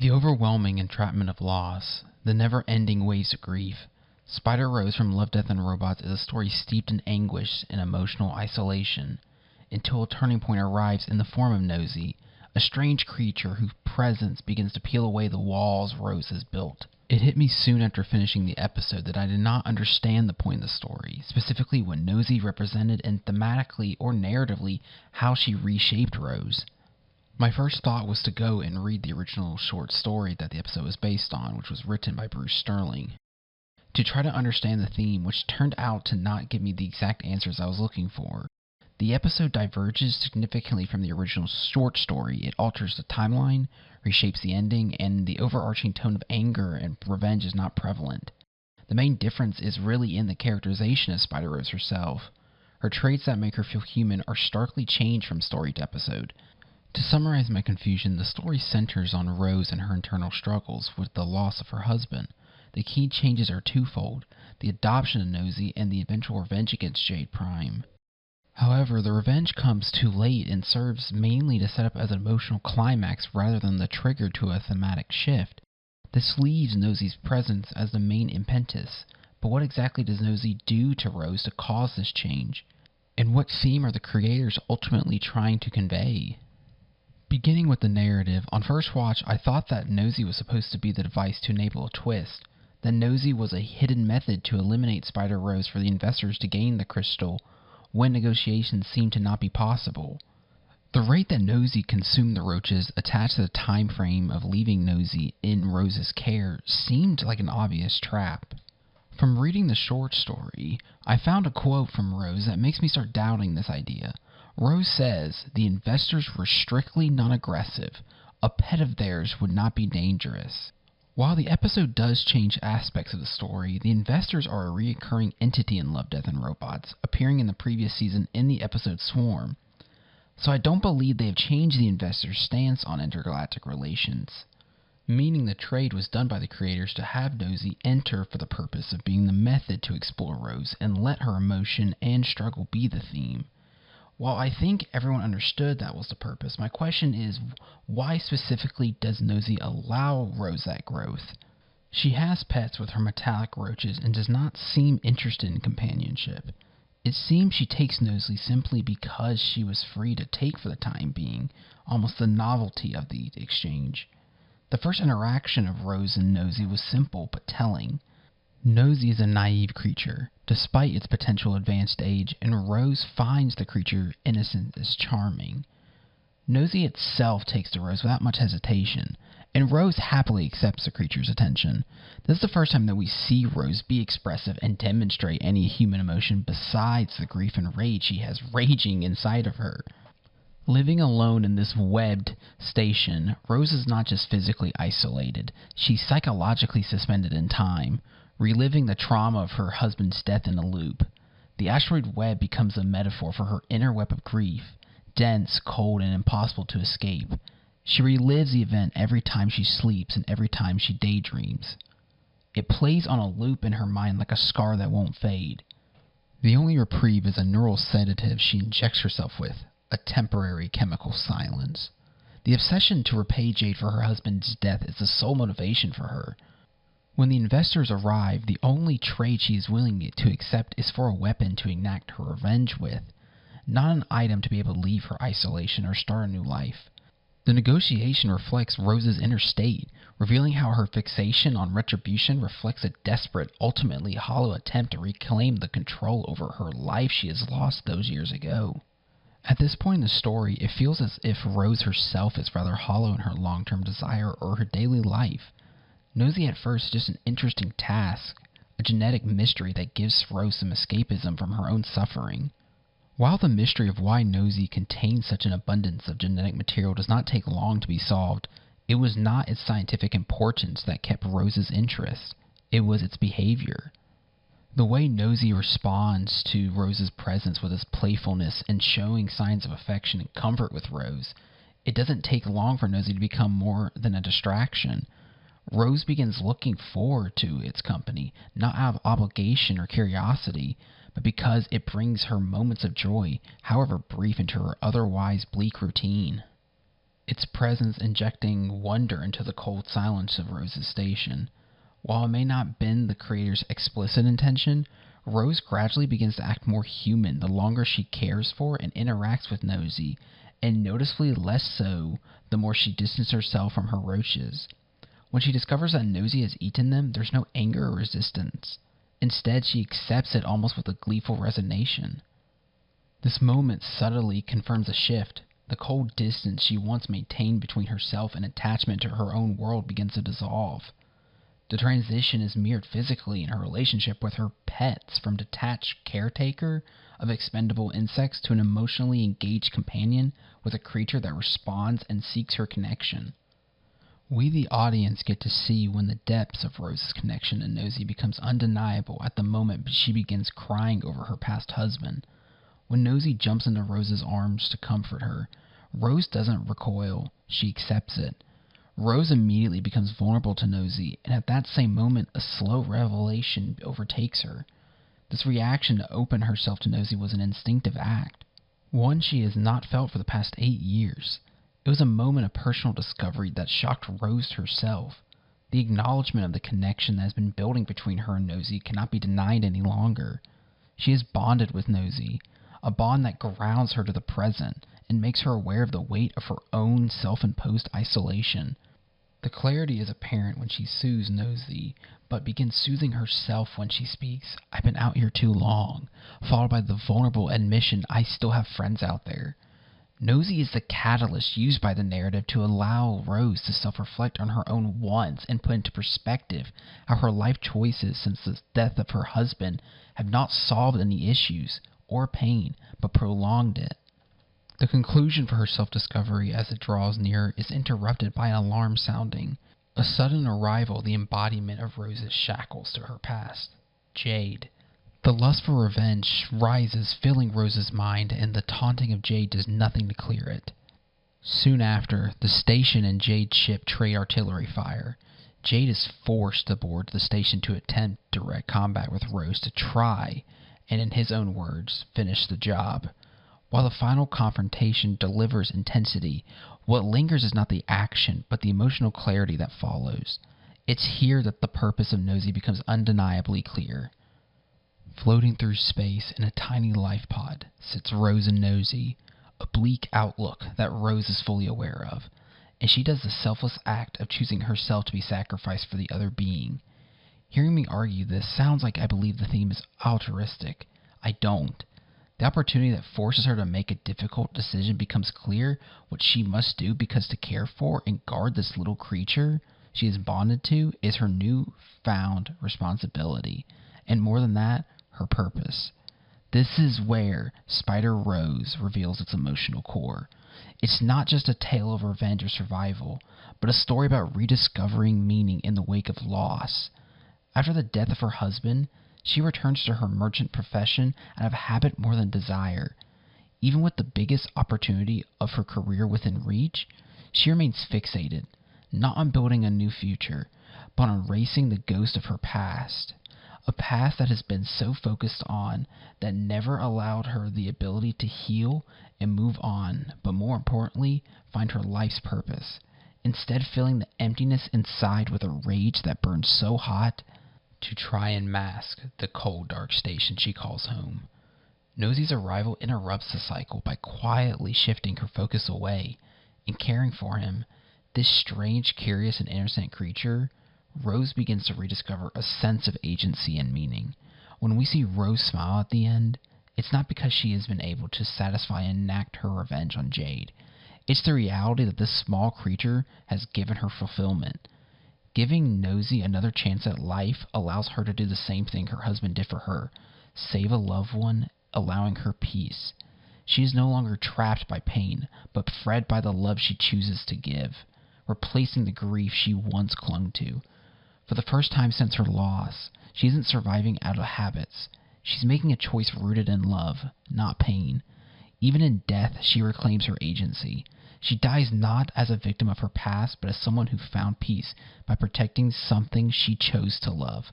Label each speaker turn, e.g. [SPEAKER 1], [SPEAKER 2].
[SPEAKER 1] The overwhelming entrapment of loss, the never-ending waves of grief. Spider Rose from Love, Death, and Robots is a story steeped in anguish and emotional isolation, until a turning point arrives in the form of Nosy, a strange creature whose presence begins to peel away the walls Rose has built. It hit me soon after finishing the episode that I did not understand the point of the story, specifically what Nosy represented and thematically or narratively how she reshaped Rose. My first thought was to go and read the original short story that the episode was based on, which was written by Bruce Sterling, to try to understand the theme, which turned out to not give me the exact answers I was looking for. The episode diverges significantly from the original short story. It alters the timeline, reshapes the ending, and the overarching tone of anger and revenge is not prevalent. The main difference is really in the characterization of Spider-Rose herself. Her traits that make her feel human are starkly changed from story to episode. To summarize my confusion, the story centers on Rose and her internal struggles with the loss of her husband. The key changes are twofold: the adoption of Nosy and the eventual revenge against Jade Prime. However, the revenge comes too late and serves mainly to set up as an emotional climax rather than the trigger to a thematic shift. This leaves Nosy's presence as the main impetus. But what exactly does Nosy do to Rose to cause this change? And what theme are the creators ultimately trying to convey? Beginning with the narrative, on first watch I thought that Nosy was supposed to be the device to enable a twist, that Nosy was a hidden method to eliminate Spider-Rose for the investors to gain the crystal when negotiations seemed to not be possible. The rate that Nosy consumed the roaches attached to the time frame of leaving Nosy in Rose's care seemed like an obvious trap. From reading the short story, I found a quote from Rose that makes me start doubting this idea. Rose says the investors were strictly non-aggressive. A pet of theirs would not be dangerous. While the episode does change aspects of the story, the investors are a recurring entity in Love, Death, and Robots, appearing in the previous season in the episode Swarm. So I don't believe they have changed the investors' stance on intergalactic relations, meaning the trade was done by the creators to have Nosy enter for the purpose of being the method to explore Rose and let her emotion and struggle be the theme. While I think everyone understood that was the purpose, my question is, why specifically does Nosy allow Rose that growth? She has pets with her metallic roaches and does not seem interested in companionship. It seems she takes Nosy simply because she was free to take for the time being, almost the novelty of the exchange. The first interaction of Rose and Nosy was simple but telling. Nosy is a naive creature, despite its potential advanced age, and Rose finds the creature innocent as charming. Nosy itself takes to Rose without much hesitation, and Rose happily accepts the creature's attention. This is the first time that we see Rose be expressive and demonstrate any human emotion besides the grief and rage she has raging inside of her. Living alone in this webbed station, Rose is not just physically isolated, she's psychologically suspended in time, reliving the trauma of her husband's death in a loop. The asteroid web becomes a metaphor for her inner web of grief, dense, cold, and impossible to escape. She relives the event every time she sleeps and every time she daydreams. It plays on a loop in her mind like a scar that won't fade. The only reprieve is a neural sedative she injects herself with, a temporary chemical silence. The obsession to repay Jade for her husband's death is the sole motivation for her. When the investors arrive, the only trade she is willing to accept is for a weapon to enact her revenge with, not an item to be able to leave her isolation or start a new life. The negotiation reflects Rose's inner state, revealing how her fixation on retribution reflects a desperate, ultimately hollow attempt to reclaim the control over her life she has lost those years ago. At this point in the story, it feels as if Rose herself is rather hollow in her long-term desire or her daily life. Nosy at first is just an interesting task, a genetic mystery that gives Rose some escapism from her own suffering. While the mystery of why Nosy contains such an abundance of genetic material does not take long to be solved, it was not its scientific importance that kept Rose's interest. It was its behavior. The way Nosy responds to Rose's presence with his playfulness and showing signs of affection and comfort with Rose, it doesn't take long for Nosy to become more than a distraction. Rose begins looking forward to its company, not out of obligation or curiosity, but because it brings her moments of joy, however brief, into her otherwise bleak routine. its presence injecting wonder into the cold silence of Rose's station. While it may not have been the creator's explicit intention, Rose gradually begins to act more human the longer she cares for and interacts with Nosy, and noticeably less so the more she distances herself from her roaches. When she discovers that Nosy has eaten them, there's no anger or resistance. Instead, she accepts it almost with a gleeful resignation. This moment subtly confirms a shift. The cold distance she once maintained between herself and attachment to her own world begins to dissolve. The transition is mirrored physically in her relationship with her pets, from detached caretaker of expendable insects to an emotionally engaged companion with a creature that responds and seeks her connection. We, the audience, get to see when the depths of Rose's connection to Nosy becomes undeniable at the moment she begins crying over her past husband. When Nosy jumps into Rose's arms to comfort her, Rose doesn't recoil, she accepts it. Rose immediately becomes vulnerable to Nosy, and at that same moment a slow revelation overtakes her. This reaction to open herself to Nosy was an instinctive act, one she has not felt for the past 8 years. It was a moment of personal discovery that shocked Rose herself. The acknowledgement of the connection that has been building between her and Nosy cannot be denied any longer. She is bonded with Nosy, a bond that grounds her to the present and makes her aware of the weight of her own self-imposed isolation. The clarity is apparent when she soothes Nosy, but begins soothing herself when she speaks, "I've been out here too long," followed by the vulnerable admission, "I still have friends out there." Nosy is the catalyst used by the narrative to allow Rose to self-reflect on her own wants and put into perspective how her life choices since the death of her husband have not solved any issues or pain, but prolonged it. The conclusion for her self-discovery as it draws near is interrupted by an alarm sounding. A sudden arrival, the embodiment of Rose's shackles to her past. Jade. The lust for revenge rises, filling Rose's mind, and the taunting of Jade does nothing to clear it. Soon after, the station and Jade's ship trade artillery fire. Jade is forced aboard the station to attempt direct combat with Rose to try, and in his own words, finish the job. While the final confrontation delivers intensity, what lingers is not the action, but the emotional clarity that follows. It's here that the purpose of Nosy becomes undeniably clear. Floating through space in a tiny life pod sits Rose and Nosy, a bleak outlook that Rose is fully aware of, and she does the selfless act of choosing herself to be sacrificed for the other being. Hearing me argue this sounds like I believe the theme is altruistic. I don't. The opportunity that forces her to make a difficult decision becomes clear what she must do, because to care for and guard this little creature she is bonded to is her new-found responsibility, and more than that, her purpose. This is where Spider Rose reveals its emotional core. It's not just a tale of revenge or survival, but a story about rediscovering meaning in the wake of loss. After the death of her husband, she returns to her merchant profession out of habit more than desire. Even with the biggest opportunity of her career within reach, she remains fixated, not on building a new future, but on erasing the ghost of her past. A past that has been so focused on that never allowed her the ability to heal and move on, but more importantly, find her life's purpose. Instead, filling the emptiness inside with a rage that burns so hot to try and mask the cold, dark station she calls home. Nosy's arrival interrupts the cycle by quietly shifting her focus away. In caring for him, this strange, curious, and innocent creature, Rose begins to rediscover a sense of agency and meaning. When we see Rose smile at the end, it's not because she has been able to satisfy and enact her revenge on Jade. It's the reality that this small creature has given her fulfillment. Giving Nosy another chance at life allows her to do the same thing her husband did for her, save a loved one, allowing her peace. She is no longer trapped by pain, but fed by the love she chooses to give, replacing the grief she once clung to. For the first time since her loss, she isn't surviving out of habits. She's making a choice rooted in love, not pain. Even in death, she reclaims her agency. She dies not as a victim of her past, but as someone who found peace by protecting something she chose to love.